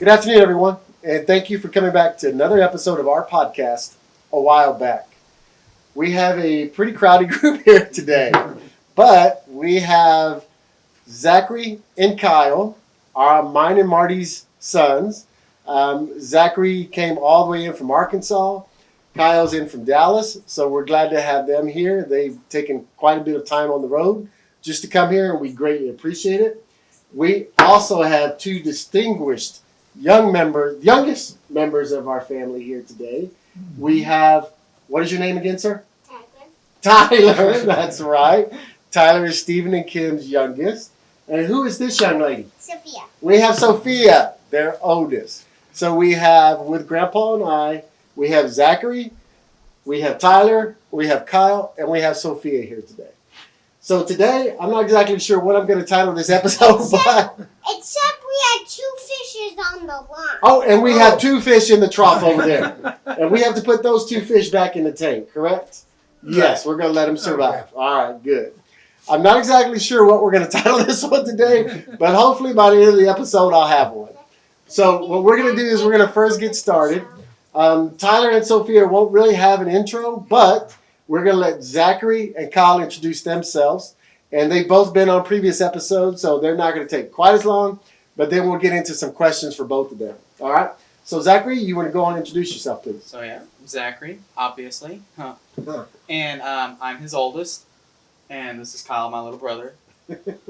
Good afternoon, everyone, and thank you for coming back to another episode of our podcast, A While Back. We have a pretty crowded group here today, but we have Zachary and Kyle, mine and Marty's sons. Zachary came all the way in from Arkansas. Kyle's in from Dallas, so we're glad to have them here. They've taken quite a bit of time on the road just to come here, and we greatly appreciate it. We also have two distinguished youngest members of our family here today. We have, what is your name again, sir? Tyler, that's right. Tyler is Stephen and Kim's youngest. And who is this young lady? Sophia. We have Sophia, their oldest. So we have, with Grandpa and I, we have Zachary, we have Tyler, we have Kyle, and we have Sophia here today. So today, I'm not exactly sure what I'm going to title this episode, Except we had two fishes on the line. Oh, and we have two fish in the trough over there. And we have to put those two fish back in the tank, correct? Yes, we're going to let them survive. Okay. All right, good. I'm not exactly sure what we're going to title this one today, but hopefully by the end of the episode, I'll have one. So what we're going to do is we're going to first get started. Tyler and Sophia won't really have an intro, but we're going to let Zachary and Kyle introduce themselves. And they've both been on previous episodes, so they're not going to take quite as long. But then we'll get into some questions for both of them. All right? So, Zachary, you want to go on and introduce yourself, please? So, yeah, Zachary, obviously. And I'm his oldest. And this is Kyle, my little brother.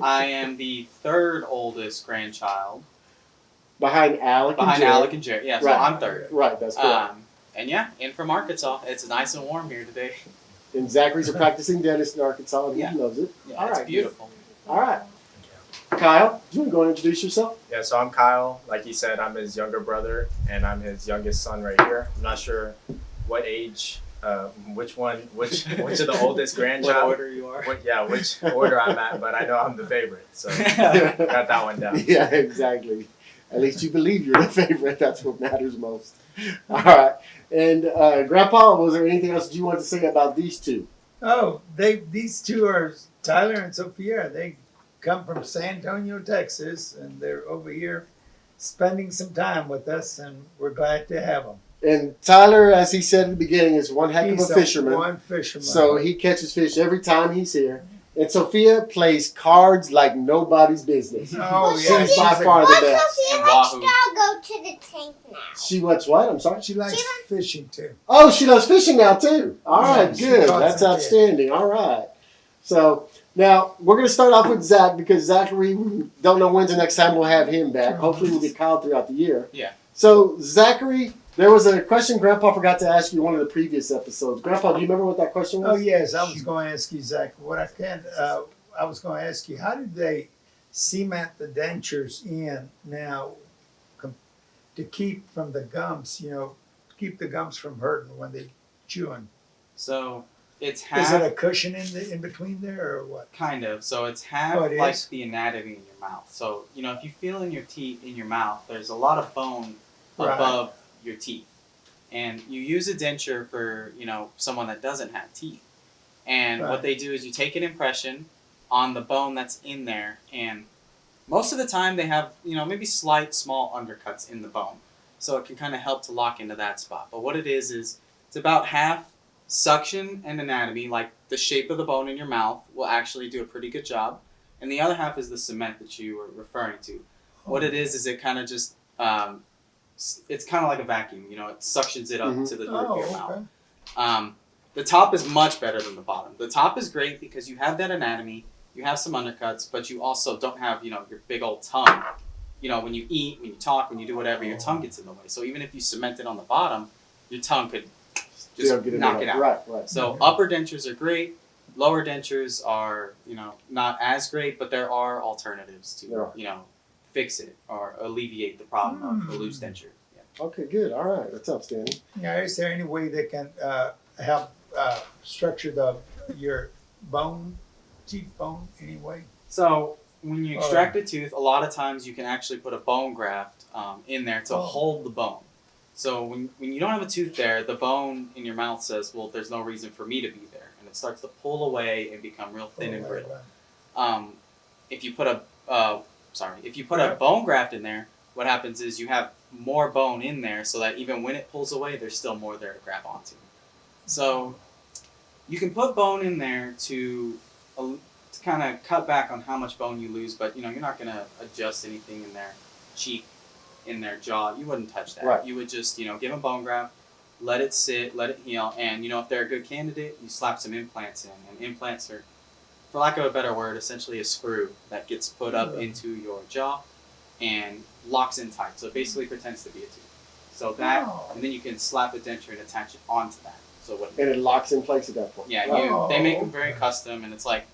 I am the third oldest grandchild. Behind Alec and Jerry. Yeah, so right. I'm third. Right, that's correct. And yeah, in from Arkansas. It's nice and warm here today. And Zachary's a practicing dentist in Arkansas, and he loves it. Yeah, all right, it's beautiful. Good. All right. Kyle, do you want to go and introduce yourself? Yeah, so I'm Kyle. Like he said, I'm his younger brother, and I'm his youngest son right here. I'm not sure what age, which of the oldest grandchild. What order you are. Which order I'm at, but I know I'm the favorite, so got that one down. Yeah, exactly. At least you believe you're the favorite. That's what matters most. All right. And Grandpa, was there anything else you want to say about these two? Oh, these two are Tyler and Sophia. They come from San Antonio, Texas, and they're over here spending some time with us, and we're glad to have them. And Tyler, as he said at the beginning, is one heck of a fisherman. One fisherman. So he catches fish every time he's here. And Sophia plays cards like nobody's business. Oh, yeah. She's by far the best. Sophia likes to go to the tank now. She likes what? I'm sorry? She likes fishing, too. Oh, she loves fishing now, too. All right, yeah, good. That's outstanding. All right. So now we're going to start off with Zach because Zachary, we don't know when's the next time we'll have him back. Hopefully we'll get Kyle throughout the year. Yeah. So Zachary, there was a question Grandpa forgot to ask you in one of the previous episodes. Grandpa, do you remember what that question was? Oh, yes. I was going to ask you, Zach. I was going to ask you, how did they cement the dentures in now to keep from the gums, keep the gums from hurting when they chewing? So it's half. Is it a cushion in between there or what? Kind of. So it's half like the anatomy in your mouth. So, if you feel in your teeth, in your mouth, there's a lot of bone above your teeth. And you use a denture for, someone that doesn't have teeth. And what they do is you take an impression on the bone that's in there, and most of the time they have, maybe slight, small undercuts in the bone. So it can kind of help to lock into that spot. But what it is it's about half suction and anatomy, like the shape of the bone in your mouth will actually do a pretty good job. And the other half is the cement that you were referring to. What it is it kind of just, it's kind of like a vacuum, it suctions it up to the roof of your mouth. The top is much better than the bottom. The top is great because you have that anatomy, you have some undercuts, but you also don't have, your big old tongue. When you eat, when you talk, when you do whatever, your tongue gets in the way. So even if you cement it on the bottom, your tongue could just knock it out. Right. So upper dentures are great. Lower dentures are, not as great, but there are alternatives to, fix it or alleviate the problem of a loose denture. Yeah. Okay, good. All right. That's outstanding. Now, is there any way they can help structure your teeth bone anyway? So when you extract a tooth, a lot of times you can actually put a bone graft in there to hold the bone. So when you don't have a tooth there, the bone in your mouth says, well, there's no reason for me to be there. And it starts to pull away and become real thin and brittle. If you put a bone graft in there, what happens is you have more bone in there so that even when it pulls away, there's still more there to grab onto. So you can put bone in there to kind of cut back on how much bone you lose, but you're not going to adjust anything in their cheek, in their jaw. You wouldn't touch that. Right. You would just give them bone graft, let it sit, let it heal, and if they're a good candidate, you slap some implants in. And implants are, for lack of a better word, essentially a screw that gets put up into your jaw and locks in tight. So it basically pretends to be a tooth. So that, and then you can slap a denture and attach it onto that. So and it locks in place at that point. Yeah, they make them very custom, and it's like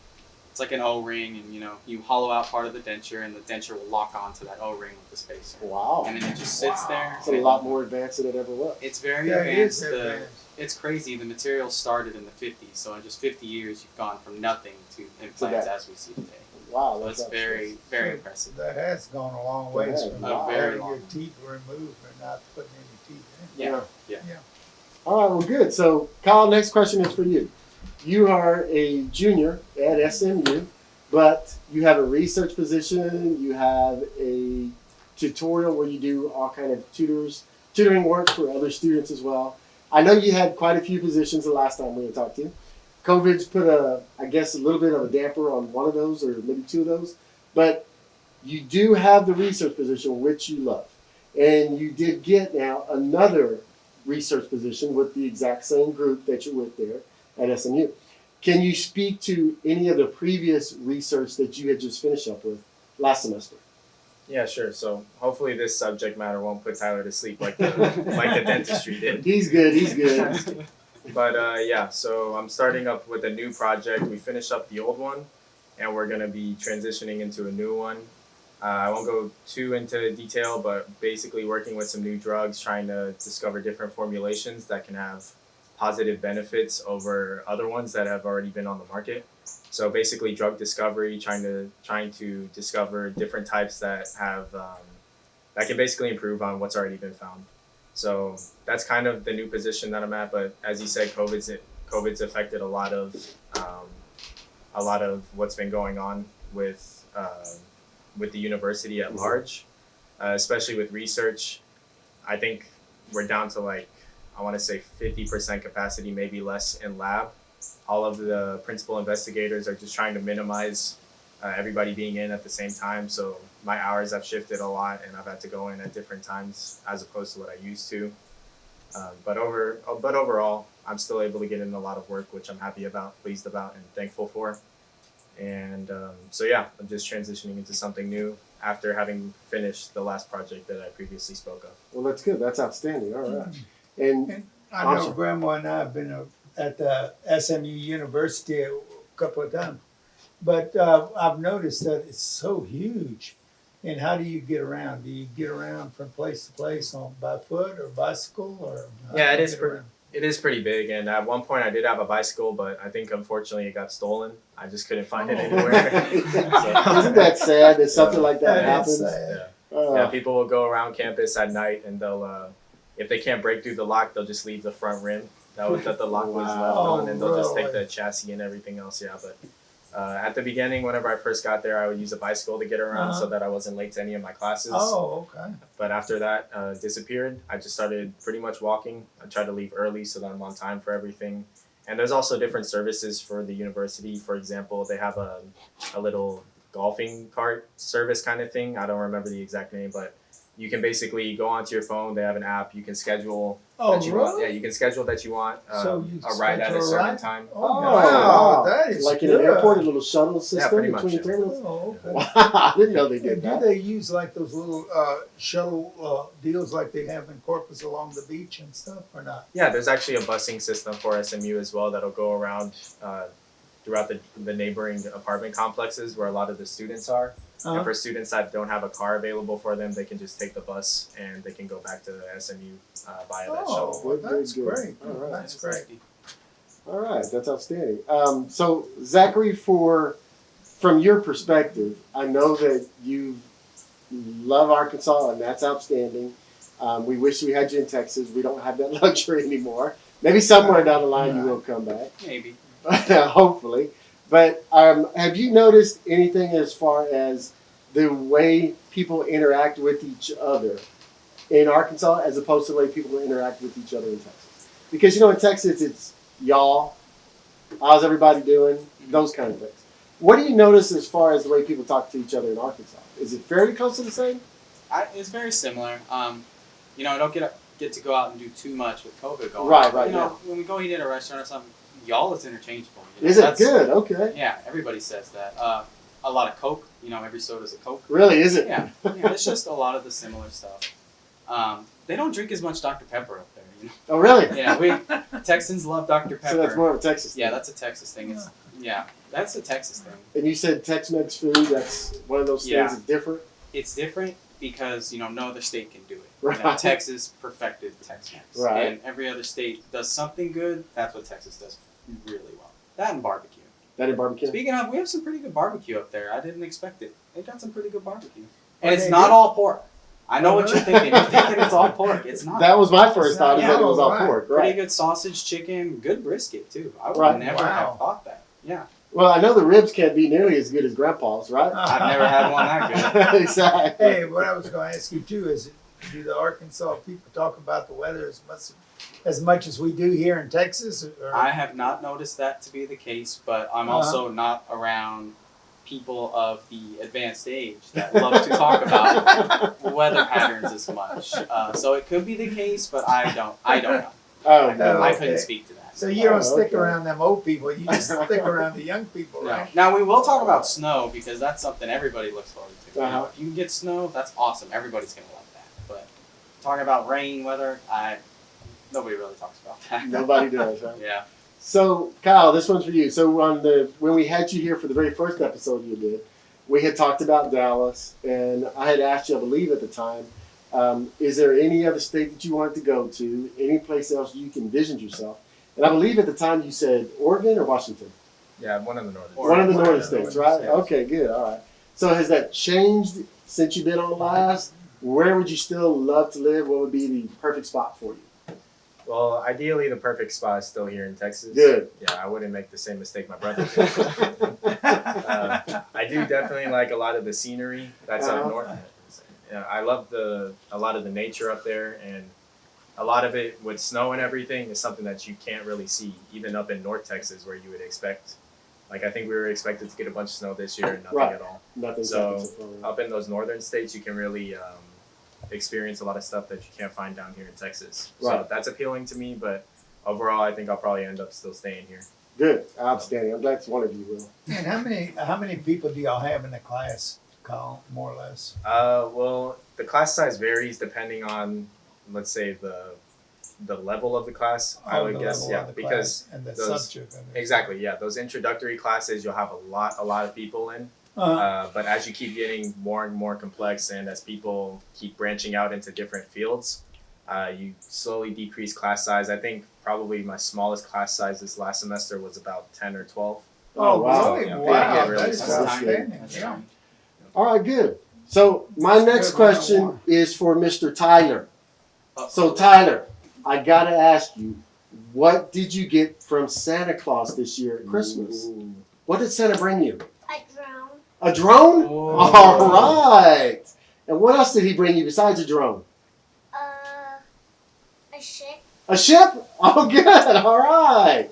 an O-ring, and you hollow out part of the denture, and the denture will lock onto that O-ring with the spacer. Wow. And then it just sits there. It's a lot more advanced than it ever was. It's very advanced. It is advanced. It's crazy. The material started in the 50s, so in just 50 years, you've gone from nothing to implants as we see today. Wow. So it's very, very impressive. That has gone a long way from very having long. your teeth removed and not putting any teeth in. Yeah. All right, well, good. So, Kyle, next question is for you. You are a junior at SMU, but you have a research position. You have a tutorial where you do all kind of tutoring work for other students as well. I know you had quite a few positions the last time we had talked to you. COVID's put a little bit of a damper on one of those, or maybe two of those. But you do have the research position, which you love, and you did get now another research position with the exact same group that you're with there at SMU. Can you speak to any of the previous research that you had just finished up with last semester? Yeah, sure. So hopefully this subject matter won't put Tyler to sleep like the dentistry did. He's good. But yeah, so I'm starting up with a new project. We finished up the old one, and we're going to be transitioning into a new one. I won't go too into detail, but basically working with some new drugs, trying to discover different formulations that can have positive benefits over other ones that have already been on the market. So basically drug discovery, trying to discover different types that have that can basically improve on what's already been found. So that's kind of the new position that I'm at. But as you said, COVID's affected a lot of what's been going on with the university at large, especially with research. I think we're down to I want to say 50% capacity, maybe less in lab. All of the principal investigators are just trying to minimize everybody being in at the same time. So my hours have shifted a lot, and I've had to go in at different times as opposed to what I used to. But overall, I'm still able to get in a lot of work, which I'm happy about, pleased about, and thankful for. And so yeah, I'm just transitioning into something new after having finished the last project that I previously spoke of. Well, that's good. That's outstanding. All right. And I know Grandma and I have been at the SMU University a couple of times, but I've noticed that it's so huge. And how do you get around? Do you get around from place to place by foot or bicycle, or? Yeah, it is pretty big. And at one point I did have a bicycle, but I think unfortunately it got stolen. I just couldn't find it anywhere. Isn't that sad that something like that happens? Yeah, people will go around campus at night, and they'll, if they can't break through the lock, they'll just leave the front rim that the lock was left on, and they'll just take the chassis and everything else. Yeah, but at the beginning, whenever I first got there, I would use a bicycle to get around so that I wasn't late to any of my classes. Oh, okay. But after that disappeared, I just started pretty much walking. I tried to leave early so that I'm on time for everything. And there's also different services for the university. For example, they have a little golfing cart service kind of thing. I don't remember the exact name, but you can basically go onto your phone. They have an app. You can schedule that you want. Yeah, you can schedule that you want a ride at a certain time. Oh, wow. That is like good. In an airport, a little shuttle system pretty much, between yeah. terminals. Oh, okay. Wow, I didn't know they did And do that. they use like those little shuttle deals like they have in Corpus along the beach and stuff, or not? Yeah, there's actually a busing system for SMU as well that'll go around throughout the neighboring apartment complexes where a lot of the students are. And for students that don't have a car available for them, they can just take the bus and they can go back to the SMU via that shuttle. Oh, that's Good. great. All right. That's great. All right, that's outstanding. So, Zachary, from your perspective, I know that you love Arkansas, and that's outstanding. We wish we had you in Texas. We don't have that luxury anymore. Maybe somewhere down the line you will come back. Maybe. Hopefully. But have you noticed anything as far as the way people interact with each other in Arkansas as opposed to the way people interact with each other in Texas? Because, in Texas, it's y'all, how's everybody doing, those kind of things. What do you notice as far as the way people talk to each other in Arkansas? Is it fairly close to the same? It's very similar. I don't get to go out and do too much with COVID going Right, on. right. Yeah. When we go eat at a restaurant or something, y'all is interchangeable. Is it good? Okay. Yeah, everybody says that. A lot of Coke. Every soda's a Coke. Really? Is it? Yeah. It's just a lot of the similar stuff. They don't drink as much Dr. Pepper up there. Oh, really? Yeah, Texans love Dr. Pepper. So that's more of a Texas thing. Yeah, that's a Texas thing. That's a Texas thing. And you said Tex-Mex food, that's one of those things that's different? It's different because, no other state can do it. Right. Texas perfected Tex-Mex. Right. And every other state does something good. That's what Texas does really well. That and barbecue. That in barbecue? Speaking of, we have some pretty good barbecue up there. I didn't expect it. They got some pretty good barbecue. And What it's they not do? all pork. I know what you're thinking. You're thinking it's all pork. It's not. That was my first thought, is Yeah. that it was all Right. pork. Pretty Right. good sausage, chicken, good brisket, too. I would Right. never Wow. have thought that. Yeah. Well, I know the ribs can't be nearly as good as Grandpa's, right? I've never had one that good. Exactly. Hey, what I was going to ask you too is, do the Arkansas people talk about the weather as much as we do here in Texas? Or? I have not noticed that to be the case, but I'm also not around people of the advanced age that love to talk about weather patterns as much. So it could be the case, but I don't know. Oh, I no. couldn't okay. speak to that. So you don't Oh, stick okay. around them old people. You just stick around the young people, No. right? Now we will talk about snow because that's something everybody looks forward to. Uh-huh. If you can get snow, that's awesome. Everybody's gonna love that. But talking about rain, weather, nobody really talks about that. Nobody does, right? Yeah. So, Kyle, this one's for you. So, when we had you here for the very first episode you did, we had talked about Dallas, and I had asked you, I believe at the time, is there any other state that you wanted to go to, any place else you can envision yourself? And I believe at the time you said Oregon or Washington? Yeah, one of the northern. One of the One northern of the states, northern right? states. Okay, good, all right. So has that changed since you've been on last? Where would you still love to live? What would be the perfect spot for you? Well, ideally, the perfect spot is still here in Texas. Good. Yeah, I wouldn't make the same mistake my brother did. I do definitely like a lot of the scenery that's up north. Yeah, I love a lot of the nature up there, and a lot of it with snow and everything is something that you can't really see, even up in North Texas where you would expect. Like I think we were expected to get a bunch of snow this year and nothing Right. at all. Nothing's So happened so far. up in those northern states, you can really experience a lot of stuff that you can't find down here in Texas. So Right. that's appealing to me, but overall, I think I'll probably end up still staying here. Good, outstanding. I'm glad it's one of you, Will. And how many people do y'all have in the class, Kyle, more or less? Well, the class size varies depending on, let's say, the level of the class. I Oh, would the guess, level yeah, of the because class and the those- subject of it. exactly, yeah, those introductory classes you'll have a lot of people in. But as you keep getting more and more complex, and as people keep branching out into different fields, you slowly decrease class size. I think probably my smallest class size this last semester was about 10 or 12. Oh, wow. really? Yeah, Wow, yeah, really that is small. outstanding. That's Yeah. right. All right, good. So my That's next good question 101. is for Mr. Tyler. Oh, So Tyler, I gotta ask you, what did you get from Santa Claus this year at Christmas? Ooh. What did Santa bring you? A drone. A drone? Oh. All right. And what else did he bring you besides a drone? A ship. A ship? Oh, good. All right.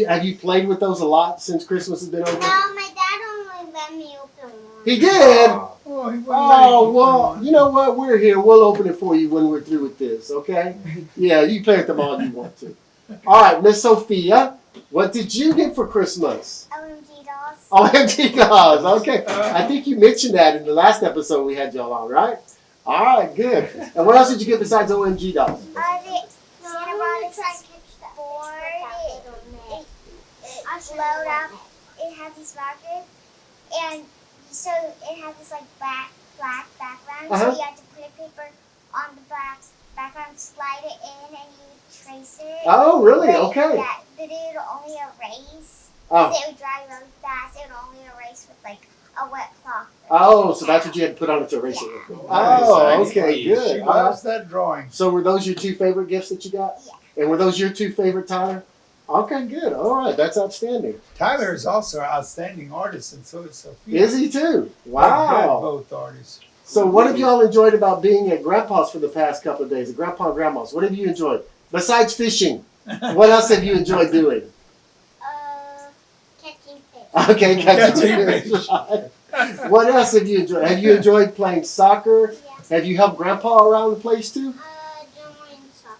Have you played with those a lot since Christmas has been over? No, my dad only let me open one. He did. Ah, Oh, he wouldn't Oh, let you well, put 'em you know what? We're here. We'll open it for you when we're through with this, okay? Yeah, you play with them all you want to. All right, Miss Sophia, what did you get for Christmas? OMG dolls. OMG dolls, okay. I think you mentioned that in the last episode we had y'all on, right? All right, good. And what else did you get besides OMG dolls? Santa brought us like board. It load up. It had these markers, and so it had this like black background. Uh-huh. So you had to put a paper on the black background, slide it in, and you trace it. Oh, really? But Okay. but it would only erase. Oh, It would dry really fast. It would only erase with like a wet cloth. oh, so that's what you had to put on it to erase it. Yeah. Oh, Nice. okay, She good. All right. loves that drawing. So were those your two favorite gifts that you got? Yeah. And were those your two favorite, Tyler? Okay, good. All right, that's outstanding. Tyler is also an outstanding artist, and so is Sophia. Is he too? They're good, Wow. both artists. So what have y'all enjoyed about being at Grandpa's for the past couple of days? At Grandpa and Grandma's, what have you enjoyed? Besides fishing, what else have you enjoyed doing? Catching fish. Okay, catching fish. What else have you enjoyed? Have you enjoyed playing soccer? Yeah. Have you helped Grandpa around the place too? Doing soccer.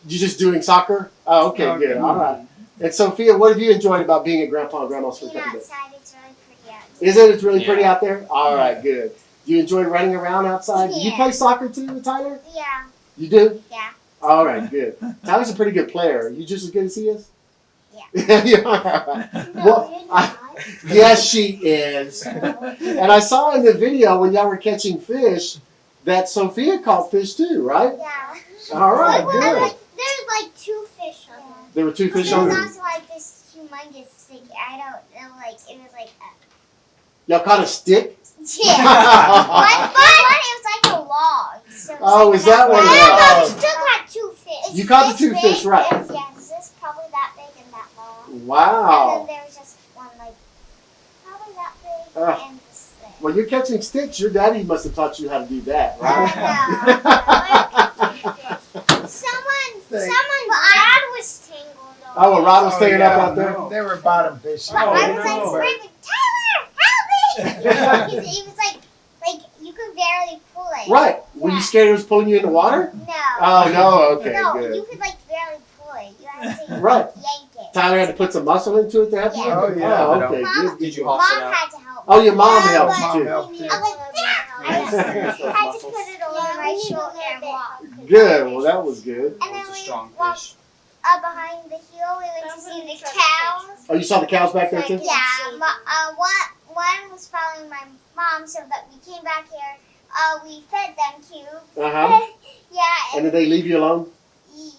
You just doing soccer? Oh, okay, good. All right. And Sophia, what have you enjoyed about being at Grandpa and Grandma's for a Being couple days? outside, it's really pretty out there. Is it? It's really pretty Yeah. out there? All right, good. Do you enjoy running around outside? Do you Yeah. play soccer too, Tyler? Yeah. You do? Yeah. All right, good. Tyler's a pretty good player. You just as good as he is? Yeah. You are. No, Well, you're not. Yes, she is. And I saw in the video when y'all were catching fish that Sophia caught fish too, right? Yeah. All right, Well, good. there's like 2 fish on there. There were 2 But fish there on was there. also like this humongous thing. I don't know, like it was like Y'all caught a stick? yeah. But it was like a log. So it was Oh, like is that what it No, was? we still got 2 fish. You caught the This 2 big, fish, right. and yes, this is probably that big and that long. And Wow. then there was just one like probably that big Ah. and this thing. Well, you're catching sticks. Your daddy must have taught you how to do that, I right? Someone, but Rod was tangled on. Oh, a rod was staying up out there? no. They were bottom fishing. But Oh, I was no. like screaming, Tyler, help me! He was like you could barely pull it. Right. Were you scared it was pulling you in the water? No. Oh, no. Okay, no, good. you could like barely pull it. You had to Right. yank it. Tyler had to put some muscle into it to help you? Yeah. Oh, yeah. Oh, okay, Mom- good. Did you Mom haul it out? had to help. Oh, your mom Yeah, helped but you too. helped too. I was like, Nice. I Use those had to muscles. put it over my shoulder and walk. Good. Well, that was good. And then It's a we strong walked fish. behind the hill. We went to see the cows. Oh, you saw the cows back there too? Yeah, one was following my mom, so that we came back here. We fed them too. Uh-huh. Yeah, And did they leave you alone?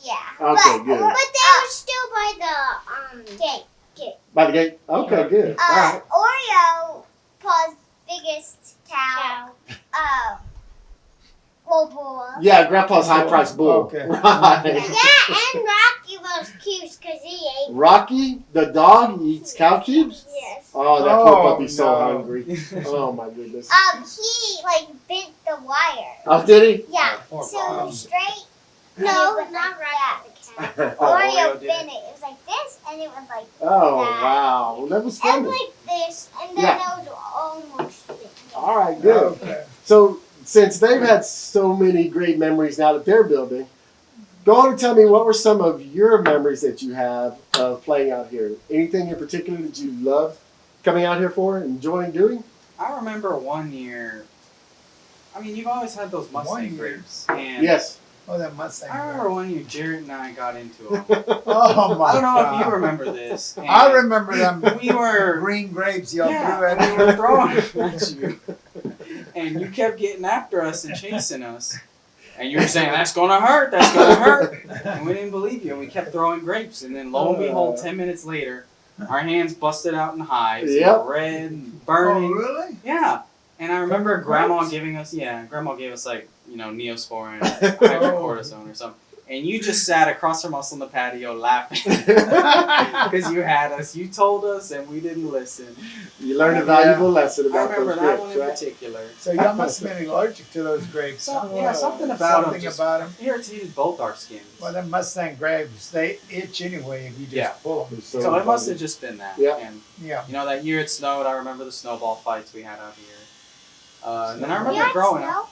yeah. Okay, but, good. But they were still by the gate. By the gate? Okay, good. All right. Oreo, Paul's biggest cow. Bull. Yeah, Grandpa's high-priced bull. Okay. Right. Yeah, and Rocky was cute because he ate. Rocky, the dog, eats cow cubes? Yes. Oh, that poor Oh, puppy's so no. hungry. Oh, my goodness. He like bent the wire. Oh, did he? Yeah. Poor So Bob. straight. No, and it went like that. Oh, Oreo Oreo did bent it. It was like this, and it was like wow. Well, that was and funny. like this, and then Yeah. it was almost bent. All right, good. Okay. So, since they've had so many great memories now that they're building, go on and tell me what were some of your memories that you have of playing out here? Anything in particular that you loved coming out here for, enjoying doing? I remember one year. I mean, you've always had those 1 Mustang year. grapes, and Yes. Oh, that Mustang. I remember one year Jared and I got into them. Oh, my I don't know God. if you remember this. and I remember them We were green grapes y'all yeah, threw at we were me. throwing them at you, and you kept getting after us and chasing us, and you were saying that's gonna hurt, that's gonna hurt, and we didn't believe you, and we kept throwing grapes, and then lo and behold, 10 minutes later, our hands busted out in hives, Yep. red, and Oh, burning. really? Yeah, and I remember the Grandma grapes? giving us Grandma gave us like Neosporin, hydrocortisone or something. And you just sat across from us on the patio laughing because you had us. You told us, and we didn't listen. You learned a valuable lesson I about remember those that one grapes, in right? particular. So y'all must have been allergic to those grapes. Something about Something them just about them. irritated both our skins. Well, them Mustang grapes, they itch anyway if you just Yeah. pull them. So So it must funny. have just been that. Yeah. And Yeah. that year it snowed. I remember the snowball fights we had out here. And then I You remember had growing up. snow?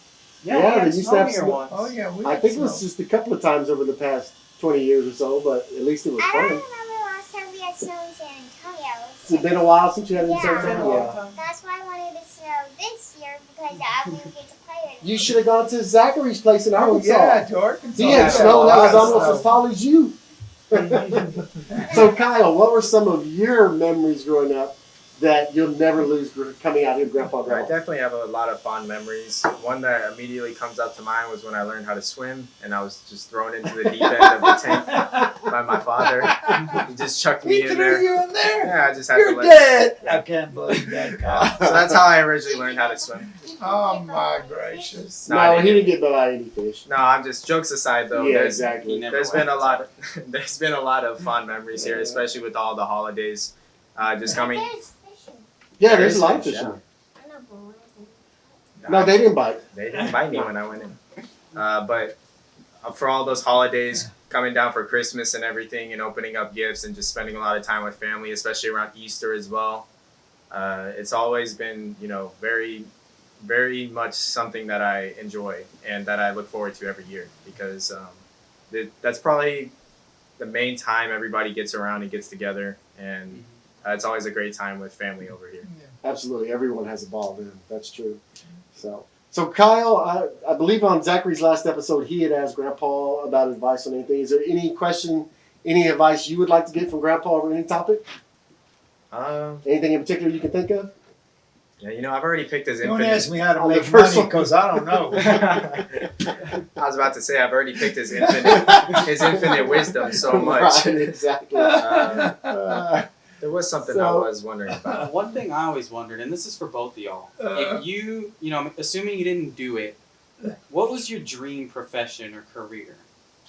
Yeah, Yeah, we had they used to snow have here snow. once. Oh, yeah. We I had think it was snow. just a couple of times over the past 20 years or so, but at least it was I don't fun. remember last time we had snow in San Antonio. Has it been a while since you had any Yeah. snow? It's been a Yeah. long time. That's why I wanted to snow this year because we would get to play it. You should have gone to Zachary's place in Oh, Arkansas. yeah, to Arkansas. He Yeah, had snow that a was lot of almost snow. as tall as you. So, Kyle, what were some of your memories growing up that you'll never lose coming out here, Grandpa? I definitely have a lot of fond memories. One that immediately comes up to mind was when I learned how to swim, and I was just thrown into the deep end of the tank by my father. He just chucked me He in threw there. you in there? Yeah, I just had You're to dead. I can't believe that, Kyle. So that's how I originally learned how to swim. Oh, my gracious. No, I he didn't. didn't get bit by any fish. No, I'm just jokes aside though. Yeah, there's exactly. He never there's been went. a lot. There's been a lot of fond memories here, Yeah. especially with all the holidays. Just coming. There's fishing. Yeah, There there's is a lot of fish, fishing. yeah. I know, but what is it? No, they didn't bite. They didn't bite me when I went in. But for all those holidays coming down for Christmas and everything, and opening up gifts and just spending a lot of time with family, especially around Easter as well. It's always been, very, very much something that I enjoy and that I look forward to every year, because that's probably the main time everybody gets around and gets together, and it's always a great time with family over here. Absolutely, everyone has a ball then. That's true. So Kyle, I believe on Zachary's last episode, he had asked Grandpa about advice on anything. Is there any question, any advice you would like to get from Grandpa over any topic? Anything in particular you can think of? Yeah, I've already picked his Don't infinite. ask me how to On the make first money one. because I don't know. I was about to say I've already picked his infinite wisdom so much. Right, exactly. There was something I was wondering about. One thing I always wondered, and this is for both of y'all, if you assuming you didn't do it, what was your dream profession or career?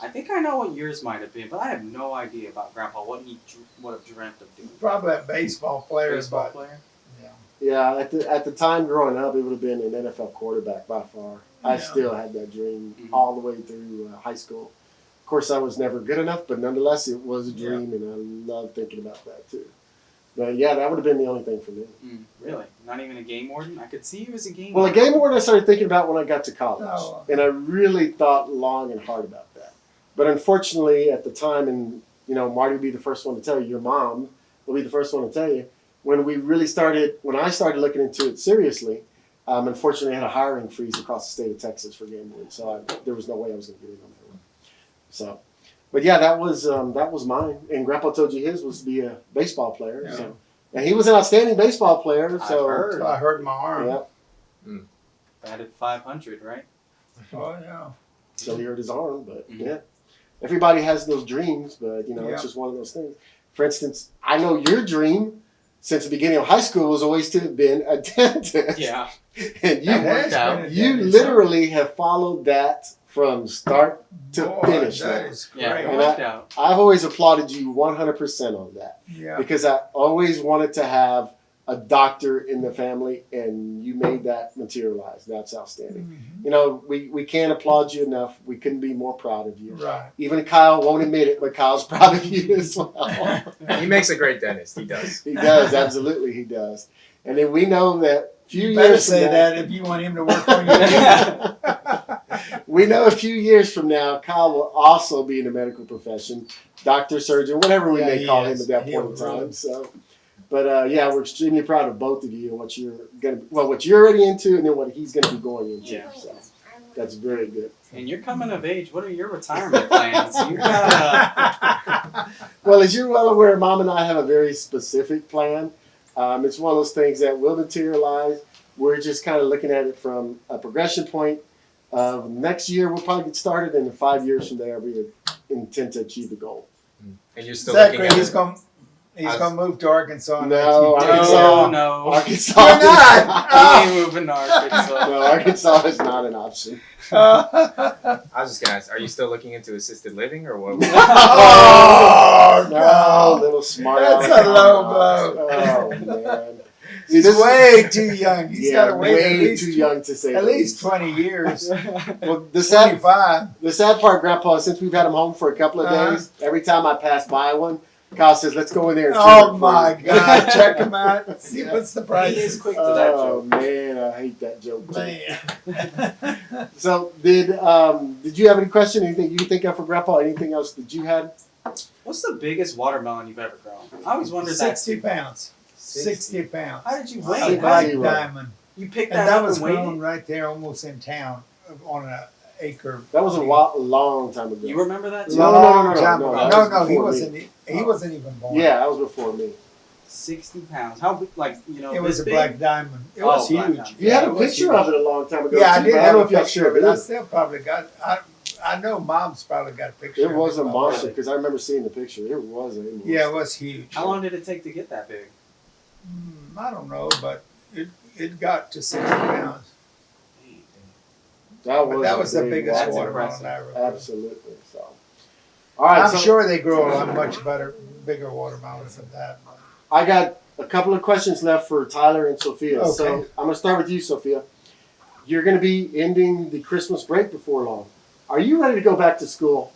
I think I know what yours might have been, but I have no idea about Grandpa, what he would have dreamt of doing. Probably a baseball player. Baseball but, player? Yeah, at the time growing up, it would have been an NFL quarterback by far. I Yeah. still had that dream all the way through high school. Of course, I was never good enough, but nonetheless, it was a dream, and I love thinking about that too. But yeah, that would have been the only thing for me. Really? Not even a game warden? I could see you as a game Well, a warden. game warden I started thinking about when I got to college, Oh. and I really thought long and hard about that. But unfortunately, at the time, and Marty would be the first one to tell you, your mom will be the first one to tell you, when I started looking into it seriously, unfortunately, I had a hiring freeze across the state of Texas for game warden, so there was no way I was going to get in on that one. So, but yeah, that was mine. And Grandpa told you his was to be a baseball player. Yeah. So, and he was an outstanding baseball player. So I've heard. I hurt my arm. yeah, Batted 500, right? Oh, yeah. so he hurt his arm. But yeah, everybody has those dreams, but Yeah. it's just one of those things. For instance, I know your dream since the beginning of high school was always to have been a dentist. Yeah. And you That worked out. been a You dentist, huh? literally have followed that from start to Boy, finish. that now. is Yeah, great. it And worked out. I've always applauded you 100% on that Yeah. because I always wanted to have a doctor in the family, and you made that materialize. That's outstanding. We can't applaud you enough. We couldn't be more proud of you. Right. Even Kyle won't admit it, but Kyle's proud of you as well. He makes a great dentist. He does. He does, absolutely, he does. And then we know that few You better years say from that if you want him to work on you. we know a few years from now, Kyle will also be in the medical profession, doctor, surgeon, whatever we Yeah, may he call is. him at that He'll point in time. run. So, but yeah, we're extremely proud of both of you and what you're already into, and then what he's going to be going into. Yeah. So that's very good. And you're coming of age. What are your retirement plans? You gotta. Well, as you're well aware, Mom and I have a very specific plan. It's one of those things that will materialize. We're just kind of looking at it from a progression point. Next year, we'll probably get started, and in 5 years from there, we intend to achieve the goal. And you're still Zachary, looking at he's going to move to Arkansas. No, next Arkansas. year. No. Arkansas. You're not. He ain't moving to Arkansas. No, Arkansas is not an option. I was just gonna ask, are you still looking into assisted living or what? Oh, No, God. little smart. That's aleck. a low blow. Oh man, He's this- way too young. He's got yeah, to wait way too young to say. at the least 20 years. Well, the sad 25. part, Grandpa, since we've had him home for a couple of days, every time I pass by one, Kyle says, "Let's go in there." And Oh, tour it my for you." God. Check him out. See what's the He price. is quick to that Oh joke. man, I hate that joke. Too. Man. So did you have any question? Anything you can think of for Grandpa? Anything else that you had? What's the biggest watermelon you've ever grown? I always wondered 60 that. pounds. 60 pounds. How did you Wow. weigh A it? black Zero. diamond. You picked And that, that up was and weighed grown it? right there almost in town on an acre. That was a long time ago. You remember that too? No, Long time no, ago. that No, was no, he before wasn't. me. He wasn't even born. Yeah, that was before me. 60 pounds. How big, like, It was this a big? black diamond. It Oh, was black huge. diamond. You had a it was picture huge. of it a long time ago. Yeah, I too, did but have don't a know if y'all picture shared of it. I it. still probably got. I know Mom's probably got a picture. It of was a somewhere. monster because I remember seeing the picture. It was a monster. Yeah, it was huge. How long did it take to get that big? I don't know, but it got to 60 pounds. That But was, that was the big biggest That's watermelon impressive. I ever grew. Absolutely. So, all right. I'm so sure they grow a lot much bigger watermelons than that. I got a couple of questions left for Tyler and Sophia. Okay. So I'm gonna start with you, Sophia. you're going to be ending the Christmas break before long. Are you ready to go back to school?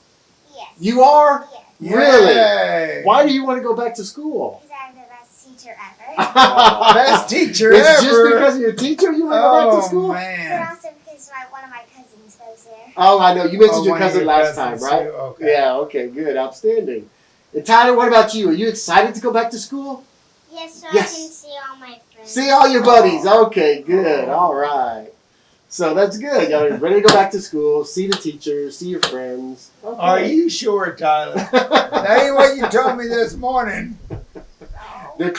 Yes. You are? Yes. Really? Yay. Why do you want to go back to school? Because I'm the best teacher ever. Best teacher It's ever. just because of your teacher you want to go back to school? But Man. also because one of my cousins goes there. Oh, I know. You mentioned your one of cousin your last time, cousins right? too. Okay. Yeah, okay, good. Outstanding. And Tyler, what about you? Are you excited to go back to school? Yes, so Yes. I can see all my friends. See all your buddies. Okay, good. All right. So that's good. Y'all ready to go back to school, see the teachers, see your friends. Okay. Are you sure, Tyler? That ain't what you told me this morning. the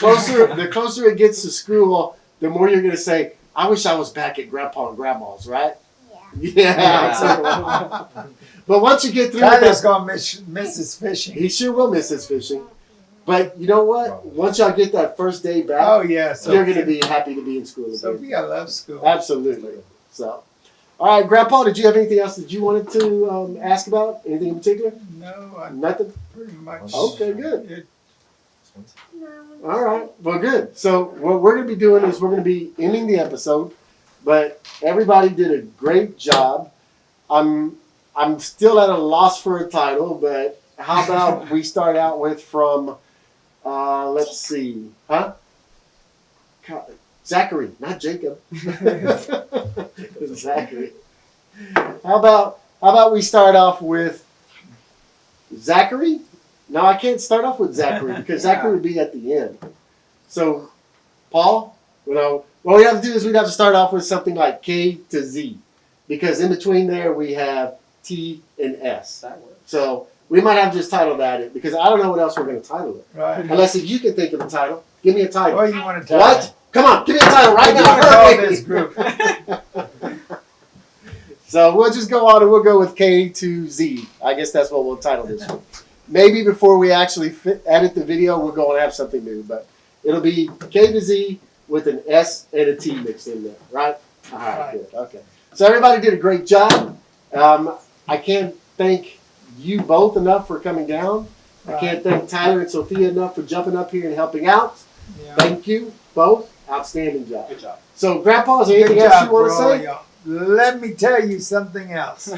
closer it gets to school, the more you're going to say, I wish I was back at Grandpa and Grandma's, right? Yeah. Yeah. But once you get through Tyler's that, going to miss his fishing. he sure will miss his fishing. But you know what? Once y'all get that first day back, Oh, yeah. you're going to be happy to be in school again. Sophia loves school. Absolutely. So, all right, Grandpa, did you have anything else that you wanted to ask about? Anything in particular? No, I Nothing? pretty much. Okay, good. No. All right. Well, good. So what we're going to be doing is we're going to be ending the episode, but everybody did a great job. I'm still at a loss for a title, but how about we start out with from, let's see, huh? Zachary, not Jacob. Zachary. How about we start off with Zachary? No, I can't start off with Zachary because Zachary would be at the end. So, Paul, what we have to do is we'd have to start off with something like K to Z, because in between there we have T and S. That works. So we might have to just title that it, because I don't know what else we're going to title it. Right. Unless if you can think of a title, give me a title. What do you want to tell What? Come on, give me a title right What do you now. want to call Hurry. this group? So we'll just go on and we'll go with K to Z. I guess that's what we'll title this one. Maybe before we actually edit the video, we're going to have something new, but it'll be K to Z with an S and a T mixed in there, right? All right, good. Okay. So everybody did a great job. I can't thank you both enough for coming down. I can't thank Tyler and Sophia enough for jumping up here and helping out. Yeah. Thank you both. Outstanding job. Good job. So, Grandpa, is there Good anything else job, you want to bro. say? Let me tell you something else.